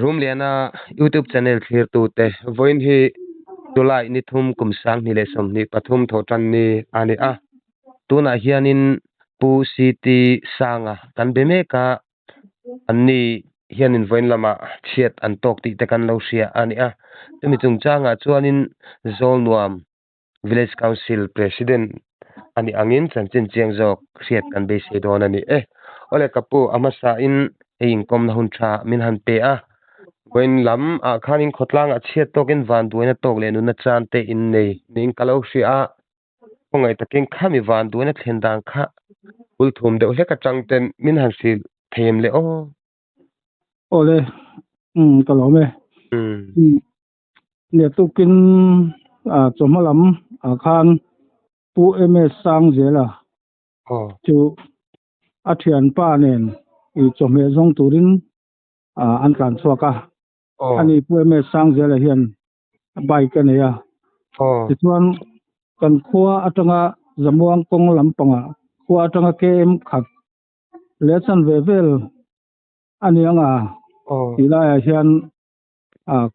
room liana YouTube channel clear tu te voin hi July ni thum kum sang ni le som ni pathum thotan ni ani a tuna hianin pu city sanga kan be me ka anni hianin voin lama chiat an tok ti te kan lo sia ani a tumi chung changa chuanin zol nuam village council president ani angin chanchin chiang jok riat kan be se don ani ole kapu amasa in in kom na hun tha min han pe a when lam a khanin khotlang a chiat tokin van duina tok le nu na chan te in nei ning kalo sia pongai takin khami van duina thendang kha ul thum de he ka changten min han sil them le o ole kalau me ne tu kin chomalam khan pu ms sang zela chu athian pa nen I chome zong turin an kan chuaka ani pu ms sang zela hian bai ka ne ya chuan kan khua atanga zamuang kong lampanga khua atanga kem khat lechan vevel ani anga ila hian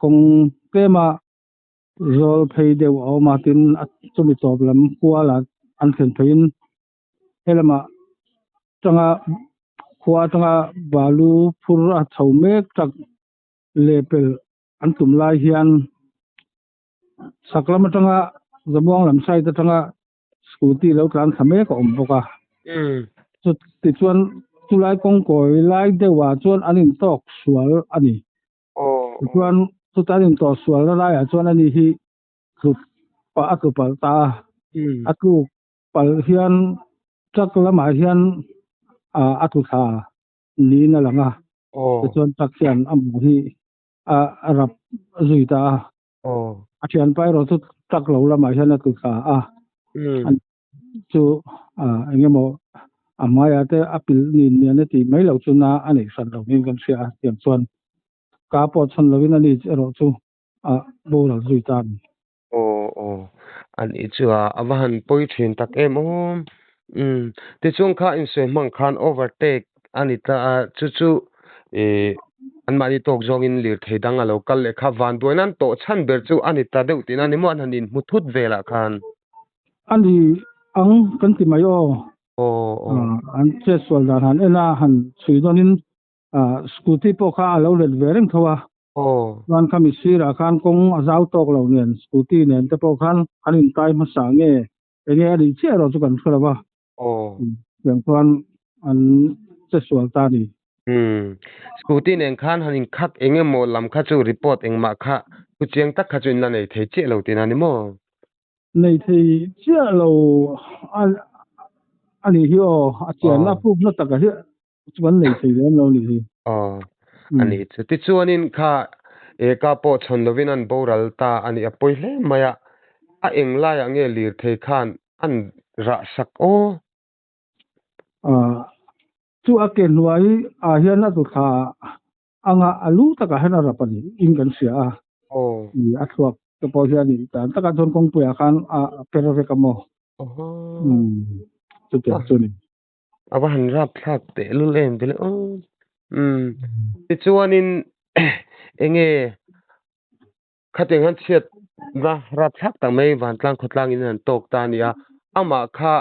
kong kema zol phei deu au martin chumi toplam kuala an khen phein helama tanga khua tanga balu phur a thaumek tak lepel an tumlai hian saklam tanga zamuang lam sai ta tanga scooty lo tlan thame ka om boka chu ti chuan tulai kong koi lai dewa chuan anin tok sual ani chuan tutanin to sual lai a chuan ani hi pa aku pal ta aku pal hian tak lama hian atu tha ni na langa chuan tak hian am hi rap zui ta athian pai ro tu tak lo lama hian atu tha chu engemaw amaya te apil ni ne ti mai lo chuna ani san lo ning kan sia tiam chuan ka po chon lovin ani ro chu bo lo zui ta an ichua awahan poithin tak emo ti chung kha in se mang khan overtake anita chu an mani tok jong in lir theidang a local le kha van duinan to chan ber chu anita deuh tin ani mo an hanin muthut vela khan ani ang kan ti mai an che swal dan han ena han suidonin scooty po kha alo let vereng thowa wan kami sira khan kong azau tok lo nen scooty nen te po khan anin tai ma sange enge ari che ro chu kan thura yang kwan an che swal ta ni scooty nen khan hanin khak enge mo lam kha chu report engma kha ku cheng tak kha chu in la nei the che lo tin ani mo nei thei che lo ani hi a chian na pu na taka hi chuan nei thei lem lo ni hi ani ti chuanin kha eka po chhon lovin an boral ta ani apoi hle maya a engla ya nge lir thei khan an ra sak chu a ken nuai hian atu kha anga alu taka hena rapani ingan sia ni athuak te po hian ni tan taka thon kong puya khan perave kamo chu te chu ni awahan rap thak te lu lem bele ti chuanin enge khateng han chiat na rap thak ta mai van tlang khotlang in an tok ta nia ama kha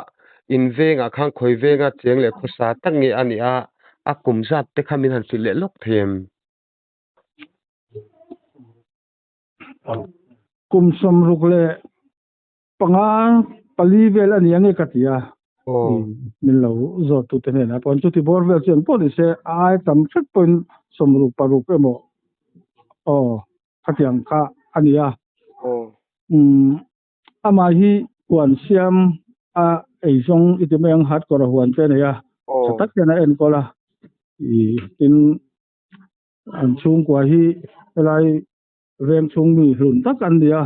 in venga khang khoi venga cheng le khosa tangi ania akum zat te khamin han sil le lok them kum som rukle panga palivel ani ange katia min lo zo tu te na pon chu ti bor vel chen pon se ai tam chet pon som ru paru pe mo khatiang kha ania ama hi wan siam eizong itimeng hat ko huan te ne ya tak na en kola in an chung kwa hi lai vem chung mi hlun tak an dia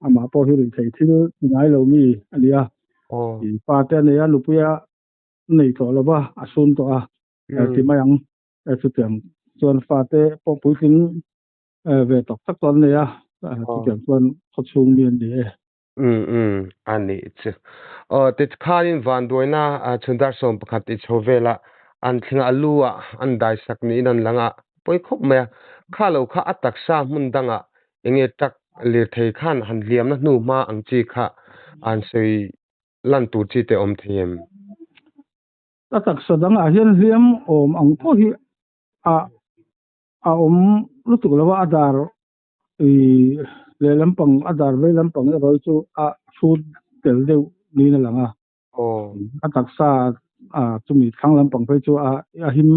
ama po hi ri thei thil ngai lo mi ania pa te ne ya lupuya nei to lo ba asun to ti mayang chu tiang chuan fa te po puiting ve tok tak ton ne ya chu tiang chuan khochung mi an de ani chu te khanin van doina chundar som pakhat ti chovela an thlinga alua an dai sak ni nan langa poi khop me kha lo kha atak sa mun danga enge tak lir thei khan han liam na nu ma ang chi kha an sei lan tu chi te om them tak sadang a hian hliam om ang po hi a om lutuk lawa adar i le lampang adar le lampang e roi chu a food tel deuh ni na langa atak sa a chumi thang lampang pe chu a him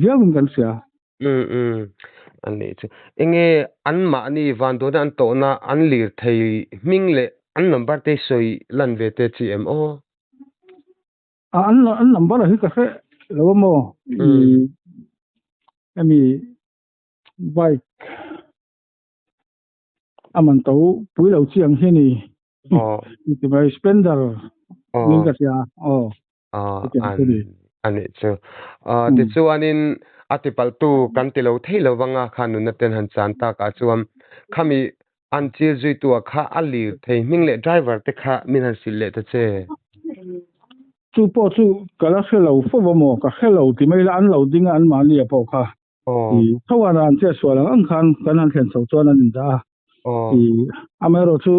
viawin kan sia ani chu enge an ma ni van do an to na an lir thei ming le an number te soi lan ve te chi em o an number hi ka khe lawa mo ami bike aman to pui lo chiang he ni ti mai splendor ning ka sia ani chu ti chu anin atipal tu kan ti lo thei lo wanga khanu na ten han chan ta ka chuam khami an chi zui tu kha ali thei ming le driver te kha min han sil le ta che chu po chu kala hello fo mo ka hello ti mai la an lo ding an ma ni po kha thawana an che swala an khan kan an thlen so chuan an da amero chu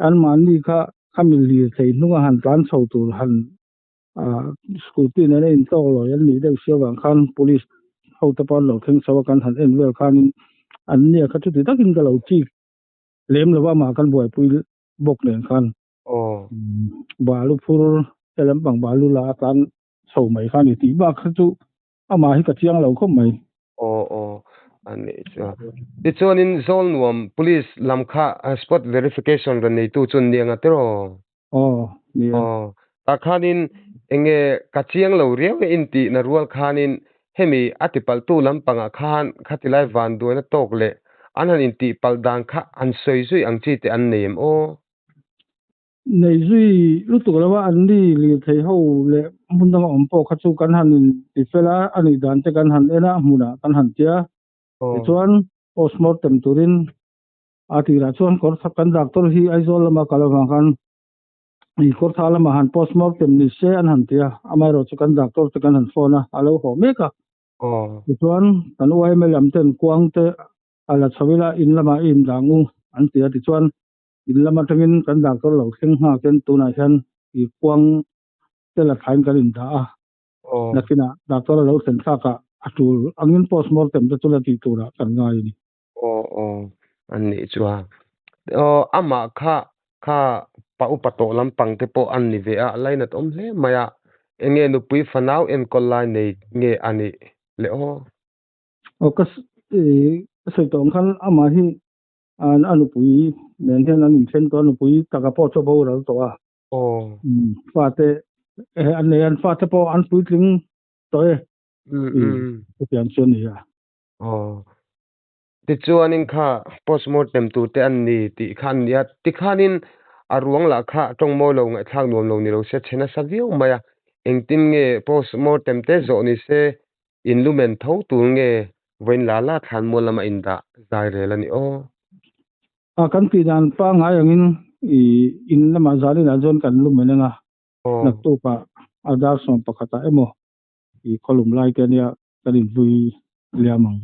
an man ni kha khamil li thei nunga han tlan so tur han scooty na in to lo yan ni deuh siawang khan police ho ta pan lo theng sawa kan han en wel khan an nia kha chu ti takin ka lo chi lem lawa ma kan buai pui bok nen khan balu phur telam bang balu la kan so mai khan ti ba kha chu ama hi ka chiang lo khom mai ani chu ti chuanin zone nuam police lam kha spot verification ran nei tu chun nianga tero ta khanin enge kachiang lo riaw in ti na rual khanin hemi atipal tu lampanga khan khatilai van duina tokle anan in ti pal dang kha an soi zui ang chi te an neem nei zui lutuk lawa an ni li thei ho le mundang om po kha chu kan han ti fela ani dan te kan han ena hmuna kan han tia chuan postmortem turin ati ra chuan kor kan doctor hi aizol lama kalawang kan i kor thala ma han postmortem ni se an han tia amai ro chu kan doctor te kan han phone alo ho meka chuan kan uai me lam ten kuang te ala chawila in lama in dangu an tia ti chuan in lama tangin kan doctor lo theng ha ken tuna hian i kuang te la thain kan in da nakina doctor lo sen thaka atul angin postmortem te chula ti tura kan ngai ni ani chuwa ama kha pa upato lampang te po an ni ve a laina tom hle maya enge nu pui fanau en kolai nei nge ani le kas sei tong khan ama hi an anu pui nen hen an in chen to anu pui taka po cho bo ro to fa te an ne an fa te po an pui tling to pian chen ni ti chuanin kha postmortem tu te an ni ti khan ya ti khanin aruang la kha tongmo lo ngai thang nom lo ni lo se chena saviu maya engtin nge postmortem te zo ni se inlumen tho tu nge wen la la than mo lama inda zai re lani kan pi dan pa ngai angin in lama zali na zon kan lu menanga nak tu pa ada som pakata emo i kolum lai ke nia kanin vui liamang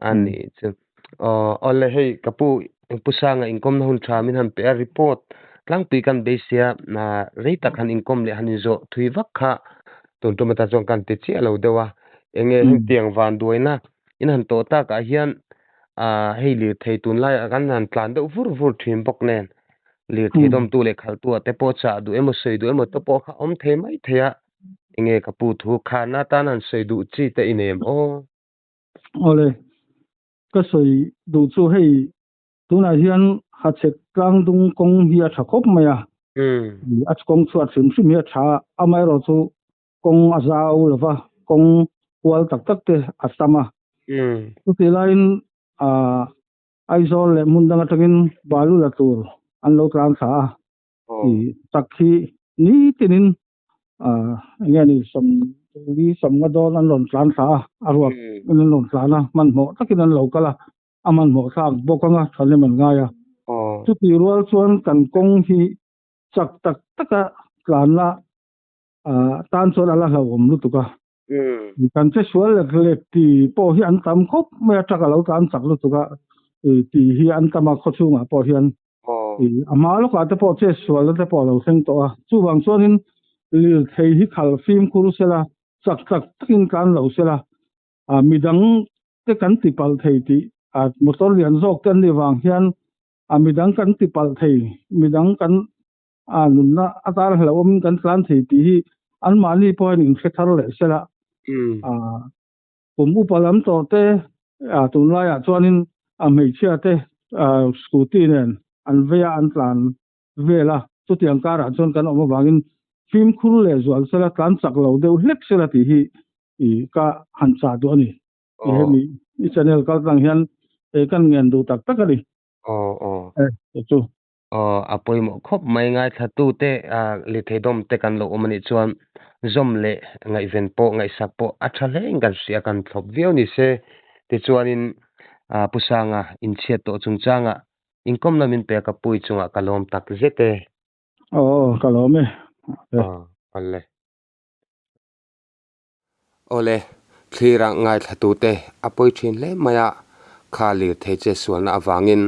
ani chu ole hei kapu pusanga income na hun tha min han pe report tlang pi kan be sia na rei tak han income le han zo thui vak kha ton to mata chong kan te chi alo dewa enge tiang van duina in han to ta ka hian hei li thei tun lai kan han tlan de vur thim bok nen li thei dom tu le khal tu te po cha du emo sei du emo to po kha om the mai theya enge kapu thu kha na ta nan sei du chi te inem ole ka soi du chu hei tuna hian ha chek tlang dung kong hi a thakop maya a kong chu a sim sim hi tha amai ro chu kong a zau lova kong wal tak tak te atama tu ti lain aizol le mundang atangin balu la tur an lo tran sa takhi ni tinin nge ni som nga don an lon tlan sa arwak an lon tlana man mo takin an lo kala aman mo sang bokanga thale man nga ya tu ti rual chuan kan kong hi chak tak taka tlan la tan chon ala hlawm lu tuka kan che sual lek ti po hi an tam khop me taka lo tan sak lu tuka ti hi an tama kho chunga po hian ama lo ka te po che sual te po lo seng to a chu wang chuanin lil thei hi khal film khuru sela chak chak takin kan lo sela a midang te kan ti pal thei ti a motor lian zok ten ni wang hian a midang kan ti pal thei midang kan nun na atar hlawm kan tlan thei ti hi an mani point in thethar le selaผมอุปลัมต่อเตตุนไลchuanin mei chia te scooty nen an vea an tlan vela chu tiang kara chuan kan oma wangin film khur le zual sela tlan chak lo deuh hlek sela ti hi I ka han cha do ani hemi I channel kal tang hian kan ngen du tak tak ani chu apoi mo khop mai ngai thatu te li thedom te kan lo omani chuan zom le ngai ven po ngai sak po athale ingan sia kan thlop veo ni se ti chuanin pusanga in chiat to chungchanga inkom namin pe ka pui chunga kalom tak zete kalome alle ole thira ngai thatu te apoi thin le maya khali theche sualna awangin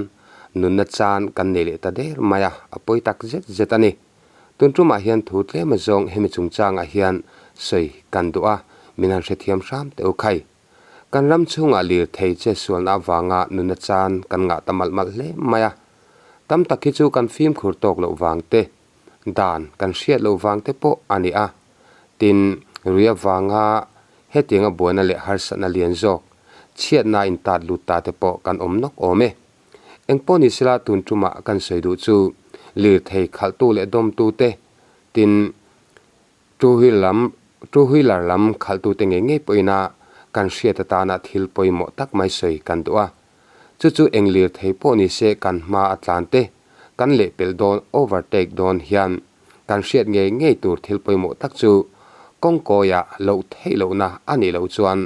nunna chan kan nei le ta der maya apoi tak zetani tuntuma hian thutle ma zong hemi chungchanga hian sei kan du'a minan rethiam sam te ukhai kan ram chunga lir thei che sualna wanga nunna chan kan nga tamal mal le maya tam takhi chu kan film khur tok lo wangte dan kan hriat lo wangte po ani a tin ruya wanga hetinga boina le harsana lian jok chiat na in tat lu ta te po kan omnok ome engponi sila tuntuma kan seidu chu lir thei khaltu le dom tu te tin two wheeler lam khaltu te nge poina kan hriat ta na thil poimo tak mai sei kan du'a chu eng lir thei po ni se kan ma atlante kan le pel don overtake don hian kan hriat nge tur thil poimo tak chu kongkoya lo thei lo na ani lo chuan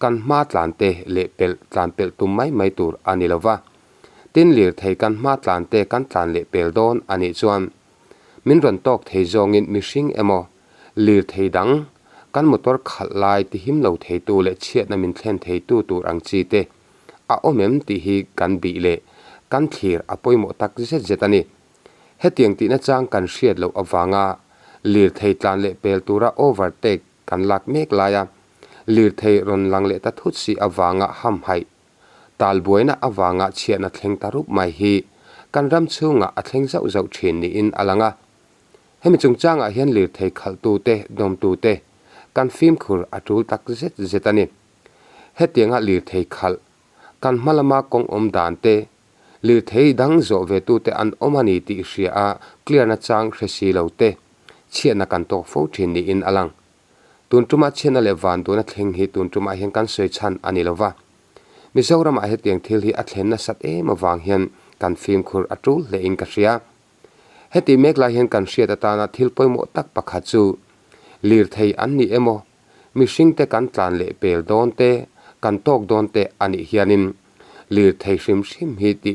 kan ma tlante le pel tlan pel tum mai tur ani lova tin lir thei kan ma tlante kan tlan le pel don ani chuan min ron tok thei zongin mihring emo lir thei dang kan motor khalai ti him lo thei tu le chiat na min thlen thei tu tur ang chi te a omem ti hi kan bi le kan thir apoimo tak zetani hetiang ti na chang kan hriat lo awanga lir thei tlan le pel tura overtake kan lak mek laya lir thei ron lang le ta thut si awanga ham hai tal buaina awanga chiana thleng tarup mai hi kan ram chunga a thleng zau thin ni in alanga hemi chungchanga hian lir thei khaltu te dom tu te kan film khur atul tak zetani hetianga lir thei khal kan malama kong om dan te lir thei dang zo ve tu te an omani ti hria a clear na chang resi lo te chiana kan tok fo thin ni in alang tuntuma chena le van do na thleng hi tuntuma hian kan soi chan ani lova mizoram a hetiang thil hi a thlen na sat e mawang hian kan film khur atul le in ka hria heti mek la hian kan hriat ata na thil poimo tak pakha chu lir thei an ni emo mihring te kan tlan le pel don te kan tok don te ani hianin lir thei hrim hi ti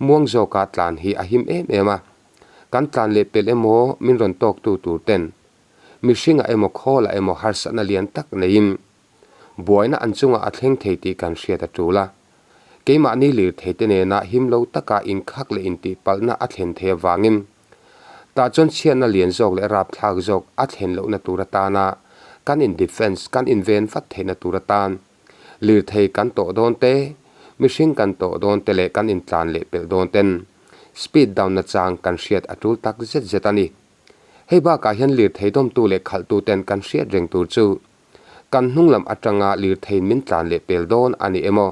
muang zo ka tlan hi a him ema kan tlan le pel emo min ron tok tu ten mihringa emo khola emo harsana lian tak nein buaina anchunga athleng thei ti kan hriat atula keima ni lir thei te ne na him lo taka in khak le in ti palna athlen the wangin ta chon chiana lian jok le rap thak jok athlen lo na turata na kan in defense kan in ven fat theina turatan lir thei kan to don te mihring kan to don te le kan in tlan le pel don ten speed down na chang kan hriat atul tak zetani heiba ka hian lir thei dom tu le khal tu ten kan hriat reng tur chu kan hnunglam atanga lir thei min tlan le pel don ani emo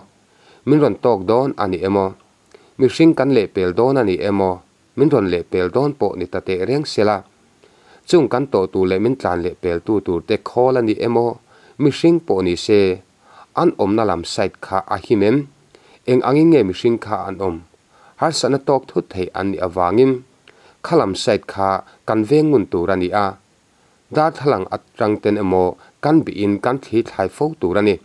min ron tok don ani emo mihring kan le pel don ani emo min ron le pel don po ni tate reng sela chung kan to tu le min tlan le pel tu tur te khol ani emo mihring po ni se an om na lam side kha a himem eng angin nge mihring kha an om har sana tok thut thei an ni awangin khalam side kha kan vengun turani a da thalang atrang ten emo kan bi in kan thi thai fo turani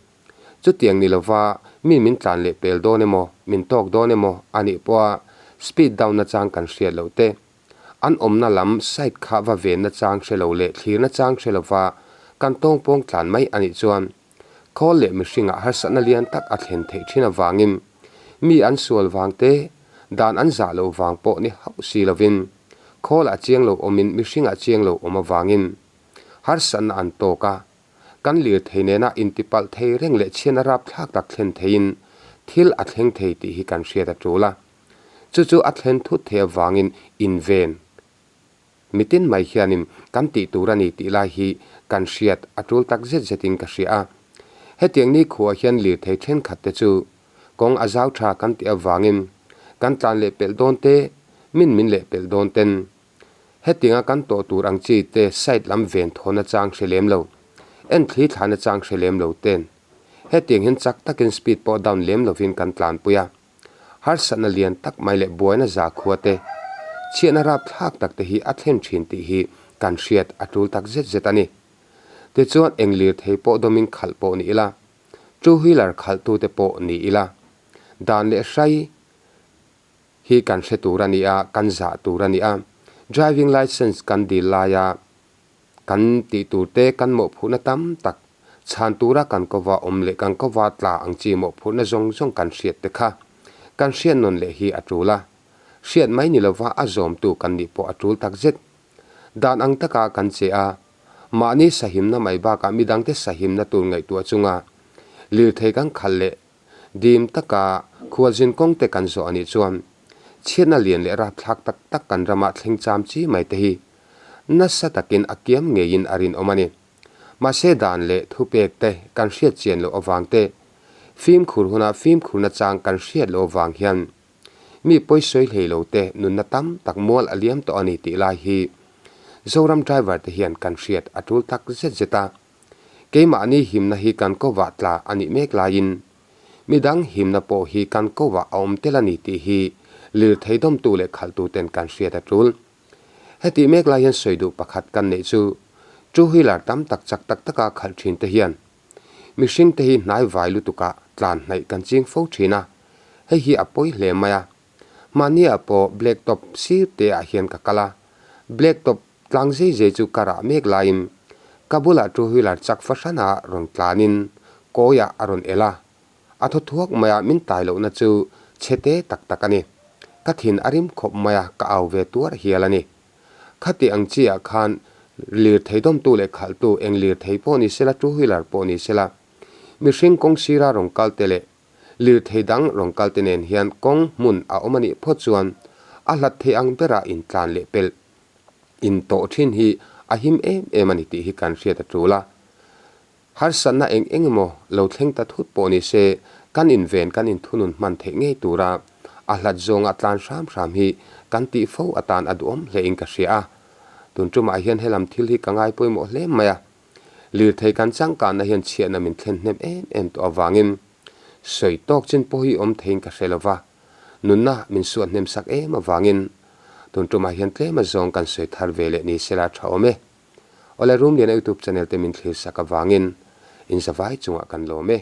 chu tiang ni lova min tlan le pel don emo min tok don emo ani poa speed down na chang kan hriat lo te an om na lam side kha wa ve na chang hrelo le thlir na chang hrelova kan tong pong tlan mai ani chuan khol le mihringa har sana lian tak a thlen thei thina wangin mi an sual wangte dan an za lo wang po ni hau si lovin khol a chiang lo omin mihringa chiang lo oma wangin har san an to ka kan lir theine na intipal thei reng le chian rap thak tak thlen thein thil a thleng thei ti hi kan hriat a tula chu a thlen thu the wangin in ven mitin mai hianin kan ti turani ti lai hi kan hriat atul tak zet zetin ka hria hetiang ni khuwa hian lir thei then khat te chu kong azau tha kan ti awangin kan tlan le pel don te min le pel don ten hetinga kan to tur ang chi te side lam ven thona chang thlem lo en thli thana chang thlem lo ten hetiang hin chak takin speed po down lem lovin kan tlan puya har sana lian tak mai le boina za khuate chiana rap thak tak te hi athlen thin ti hi kan hriat atul tak zet zetani te chuan englir thei po domin khal po ni ila two wheeler khal tu te po ni ila dan le hrai hi kan hre turani a kan za turani a driving license kan di laya kan ti turte kan mo phuna tam tak chan tura kan kowa omle kan kowa tla angchi mo phuna zong kan hriat te kha kan hriat non le hi atula hriat mai ni lova azom tu kan ni po atul tak zet dan ang taka kan che a mani sahim na mai ba ka midang te sahim na tur ngai tu chunga lir thei kan khalle dim taka khualjin kong te kan zo ani chuan chena lian le ra thak tak kan rama thleng cham chi mai te hi nasa takin akiam ngein arin omani ma se dan le thupek te kan hriat chen lo awang te film khurna chang kan hriat lo wang hian mi poisoi hleilo te nun na tam tak mol aliam to ani ti lai hi zoram driver te hian kan hriat atul tak zet zeta keima ani himna hi kan ko wa tla ani mek lain midang himna po hi kan ko wa om telani ti hi lir theidom tu le khaltu ten kan hriat atul heti mek lain soidu pakhat kan nei chu two wheeler tam tak chak tak taka khal thin te hian mihring te hi hnai vailu tuka tlan hnai kan ching fo thina hei hi apoi hle maya mania po black top si te a hian ka kala black top tlang je chu kara mek lain kabula two wheeler chak fasana ron tlanin koya aron ela atho thuak maya min tailo na chu chete tak takani kathin arim khop maya ka awve tur hialani khati angchia khan lir theidom tu le khal tu eng lir thei po ni sela two wheeler po ni sela mihring kong sira rong kaltele lir theidang rong kaltenen hian kong mun a omani phochuan a hlat the ang bera in tlan le pel in to thin hi ahim emani ti hi kan hriat atula har sanna eng mo lo thleng ta thut po ni se kan in ven kan in thunun man the ngei tura a hlat zonga tlan ram hi kan ti fo atan adom le ing ka hria tun tuma hian helam thil hi kangai poimo hle maya lir thei kan chang kan na hian chiana min thlen hnem em to awangin soi tok chin po hi om thein ka hrelowa nunna min suan hnem sak awangin tun tuma hian tle ma zong kan soi thar vele ni sela thawme ole room le na youtube channel te min thlir sak awangin in savai chunga kan lo me